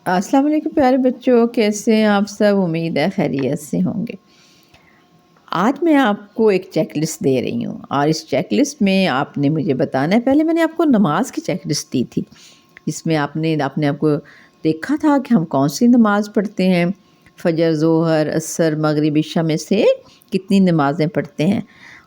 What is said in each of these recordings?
السلام علیکم پیارے بچوں، کیسے ہیں آپ سب؟ امید ہے خیریت سے ہوں گے۔ آج میں آپ کو ایک چیک لسٹ دے رہی ہوں، اور اس چیک لسٹ میں آپ نے مجھے بتانا ہے۔ پہلے میں نے آپ کو نماز کی چیک لسٹ دی تھی، جس میں آپ نے آپ کو دیکھا تھا کہ ہم کون سی نماز پڑھتے ہیں، فجر، ظہر، عصر، مغرب، عشاء میں سے کتنی نمازیں پڑھتے ہیں۔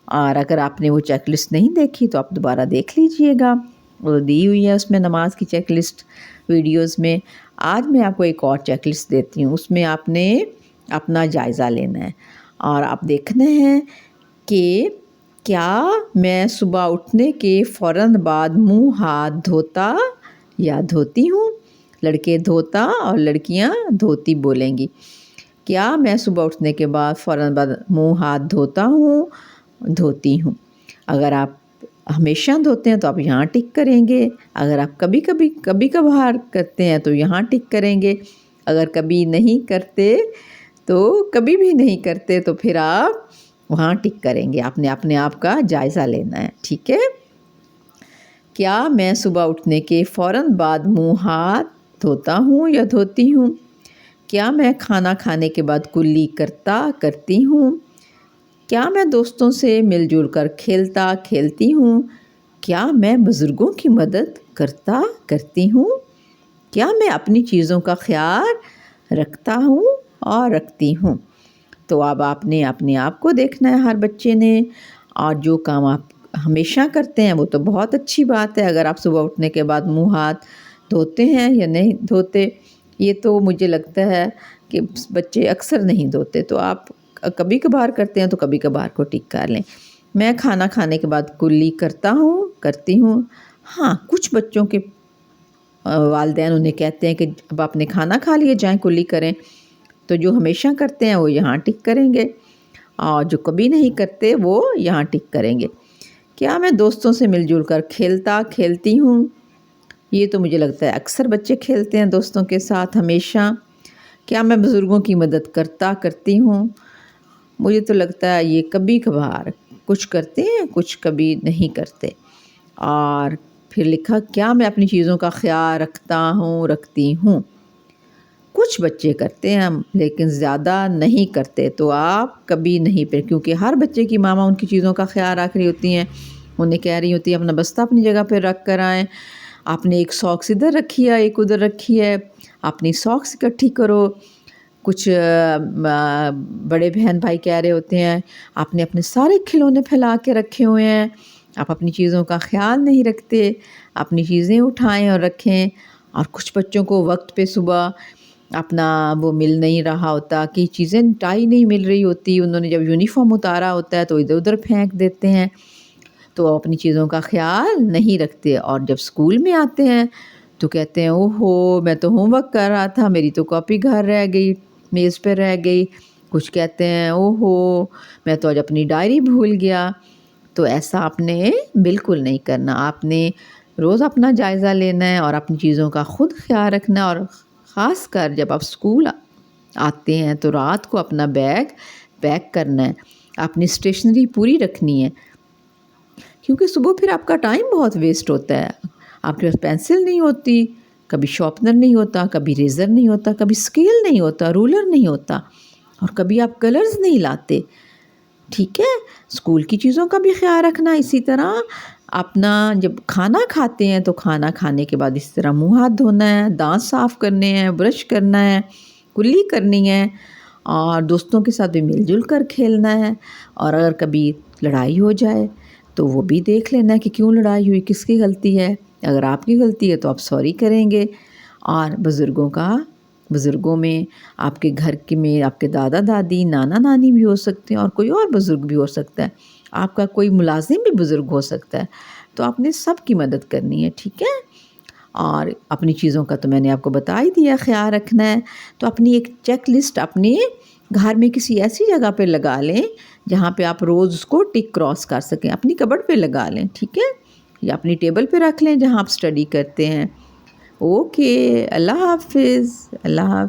اور اگر آپ نے وہ چیک لسٹ نہیں دیکھی تو آپ دوبارہ دیکھ لیجئے گا، وہ دی ہوئی ہے اس میں نماز کی چیک لسٹ ویڈیوز میں۔ آج میں آپ کو ایک اور چیک لسٹ دیتی ہوں، اس میں آپ نے اپنا جائزہ لینا ہے، اور آپ دیکھنا ہے کہ کیا میں صبح اٹھنے کے فوراً بعد منہ ہاتھ دھوتا یا دھوتی ہوں۔ لڑکے دھوتا اور لڑکیاں دھوتی بولیں گی۔ کیا میں صبح اٹھنے کے بعد فوراً بعد منہ ہاتھ دھوتا ہوں، دھوتی ہوں۔ اگر آپ ہمیشہ دھوتے ہیں تو آپ یہاں ٹک کریں گے، اگر آپ کبھی کبھار کرتے ہیں تو یہاں ٹک کریں گے، اگر کبھی نہیں کرتے تو کبھی بھی نہیں کرتے تو پھر آپ وہاں ٹک کریں گے۔ آپ نے اپنے آپ کا جائزہ لینا ہے، ٹھیک ہے؟ کیا میں صبح اٹھنے کے فوراً بعد منہ ہاتھ دھوتا ہوں یا دھوتی ہوں؟ کیا میں کھانا کھانے کے بعد کلی کرتی ہوں؟ کیا میں دوستوں سے مل جل کر کھیلتی ہوں؟ کیا میں بزرگوں کی مدد کرتی ہوں؟ کیا میں اپنی چیزوں کا خیال رکھتا ہوں اور رکھتی ہوں؟ تو اب آپ نے اپنے آپ کو دیکھنا ہے، ہر بچے نے، اور جو کام آپ ہمیشہ کرتے ہیں وہ تو بہت اچھی بات ہے۔ اگر آپ صبح اٹھنے کے بعد منہ ہاتھ دھوتے ہیں یا نہیں دھوتے، یہ تو مجھے لگتا ہے کہ بچے اکثر نہیں دھوتے، تو آپ کبھی کبھار کرتے ہیں تو کبھی کبھار کو ٹک کر لیں۔ میں کھانا کھانے کے بعد کلی کرتی ہوں۔ ہاں، کچھ بچوں کے والدین انہیں کہتے ہیں کہ اب آپ نے کھانا کھا لیے، جائیں کلی کریں، تو جو ہمیشہ کرتے ہیں وہ یہاں ٹک کریں گے، اور جو کبھی نہیں کرتے وہ یہاں ٹک کریں گے۔ کیا میں دوستوں سے مل جل کر کھیلتی ہوں؟ یہ تو مجھے لگتا ہے اکثر بچے کھیلتے ہیں دوستوں کے ساتھ ہمیشہ۔ کیا میں بزرگوں کی مدد کرتی ہوں؟ مجھے تو لگتا ہے یہ کبھی کبھار، کچھ کرتے ہیں کچھ کبھی نہیں کرتے۔ اور پھر لکھا، کیا میں اپنی چیزوں کا خیال رکھتی ہوں؟ کچھ بچے کرتے ہیں لیکن زیادہ نہیں کرتے، تو آپ کبھی نہیں کیونکہ ہر بچے کی ماما ان کی چیزوں کا خیال رکھ رہی ہوتی ہیں، انہیں کہہ رہی ہوتی ہیں اپنا بستہ اپنی جگہ پہ رکھ کر آئیں، آپ نے ایک ساکس ادھر رکھی ہے ایک ادھر رکھی ہے، اپنی ساکس اکٹھی کرو۔ کچھ بڑے بہن بھائی کہہ رہے ہوتے ہیں آپ نے اپنے سارے کھلونے پھیلا کے رکھے ہوئے ہیں، آپ اپنی چیزوں کا خیال نہیں رکھتے، اپنی چیزیں اٹھائیں اور رکھیں۔ اور کچھ بچوں کو وقت پہ صبح اپنا وہ مل نہیں رہا ہوتا، کہ چیزیں ٹائی نہیں مل رہی ہوتی، انہوں نے جب یونیفارم اتارا ہوتا ہے تو ادھر ادھر پھینک دیتے ہیں، تو اپنی چیزوں کا خیال نہیں رکھتے۔ اور جب اسکول میں آتے ہیں تو کہتے ہیں اوہو، میں تو ہوم ورک کر رہا تھا، میری تو کاپی گھر رہ گئی، میز پہ رہ گئی۔ کچھ کہتے ہیں اوہو، میں تو آج اپنی ڈائری بھول گیا۔ تو ایسا آپ نے بالکل نہیں کرنا، آپ نے روز اپنا جائزہ لینا ہے اور اپنی چیزوں کا خود خیال رکھنا ہے، اور خاص کر جب آپ اسکول آتے ہیں تو رات کو اپنا بیگ پیک کرنا ہے، اپنی اسٹیشنری پوری رکھنی ہے، کیونکہ صبح پھر آپ کا ٹائم بہت ویسٹ ہوتا ہے۔ آپ کے پاس پینسل نہیں ہوتی، کبھی شارپنر نہیں ہوتا، کبھی ریزر نہیں ہوتا، کبھی اسکیل نہیں ہوتا، رولر نہیں ہوتا، اور کبھی آپ کلرز نہیں لاتے، ٹھیک ہے؟ اسکول کی چیزوں کا بھی خیال رکھنا۔ اسی طرح اپنا جب کھانا کھاتے ہیں تو کھانا کھانے کے بعد اس طرح منہ ہاتھ دھونا ہے، دانت صاف کرنے ہیں، برش کرنا ہے، کلی کرنی ہے، اور دوستوں کے ساتھ بھی مل جل کر کھیلنا ہے۔ اور اگر کبھی لڑائی ہو جائے تو وہ بھی دیکھ لینا ہے کہ کیوں لڑائی ہوئی، کس کی غلطی ہے۔ اگر آپ کی غلطی ہے تو آپ سوری کریں گے۔ اور بزرگوں میں آپ کے گھر میں آپ کے دادا دادی، نانا نانی بھی ہو سکتے ہیں، اور کوئی اور بزرگ بھی ہو سکتا ہے، آپ کا کوئی ملازم بھی بزرگ ہو سکتا ہے، تو آپ نے سب کی مدد کرنی ہے، ٹھیک ہے؟ اور اپنی چیزوں کا تو میں نے آپ کو بتا ہی دیا، خیال رکھنا ہے۔ تو اپنی ایک چیک لسٹ اپنے گھر میں کسی ایسی جگہ پہ لگا لیں جہاں پہ آپ روز اس کو ٹک کراس کر سکیں، اپنی کبرڈ پہ لگا لیں، ٹھیک ہے؟ یا اپنی ٹیبل پہ رکھ لیں جہاں آپ اسٹڈی کرتے ہیں۔ اوکے، اللہ حافظ، اللہ حافظ۔